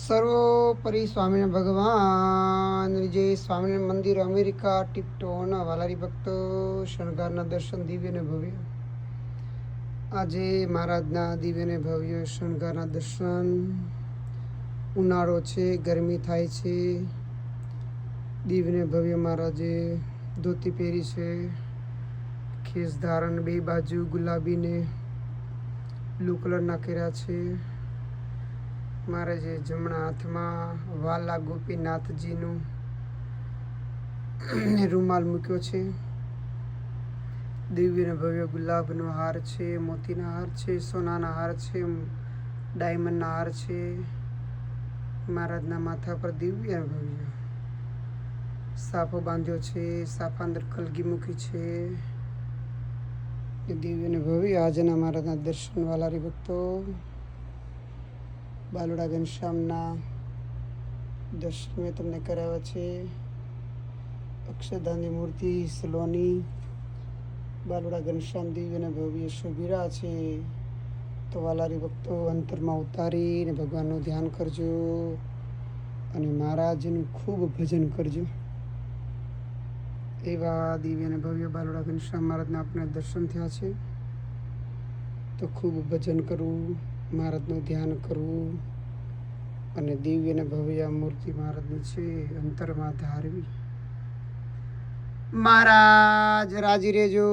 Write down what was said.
સર્વોપરી સ્વામિનારાયણ ભગવાન જય. સ્વામિનારાયણ મંદિર અમેરિકા ટિપ્ટોન વાલારી ભક્તો શણગારના દર્શન દિવ્ય ને ભવ્ય. આજે મહારાજના દિવ્ય ને ભવ્ય શણગારના દર્શન. ઉનાળો છે, ગરમી થાય છે. દિવ્ય ને ભવ્ય મહારાજે ધોતી પહેરી છે, ખેસ ધારણ, બે બાજુ ગુલાબી ને બ્લુ કલરના કર્યા છે. મહારાજે જમણા હાથમાં વાલા ગોપીનાથજીનું રૂમાલ મૂક્યો છે. દિવ્ય ને ભવ્ય ગુલાબનો હાર છે, મોતીના હાર છે, સોનાના હાર છે, ડાયમંડના હાર છે. મહારાજના માથા પર દિવ્ય ભવ્ય સાફો બાંધ્યો છે, સાફા અંદર કલગી મૂકી છે. દિવ્ય ને ભવ્ય આજના મહારાજના દર્શન વાલારી ભક્તો બાલુડા ઘનશ્યામના દર્શન મેં તમને કરાવ્યા છે. અક્ષરધામની મૂર્તિ સલોની બાલુડા ઘનશ્યામ દિવ્ય ને ભવ્ય શોભીરા છે. તો વાલારી ભક્તો અંતરમાં ઉતારીને ભગવાનનું ધ્યાન કરજો અને મહારાજનું ખૂબ ભજન કરજો. એવા દિવ્ય અને ભવ્ય બાલુડા ઘનશ્યામ મહારાજના આપણે દર્શન થયા છે. તો ખૂબ ભજન કરવું, મહારાજનું ધ્યાન કરવું અને દિવ્ય અને ભવ્ય મૂર્તિ મહારાજની છે અંતરમાં ધારવી. મહારાજ રાજી રહેજો.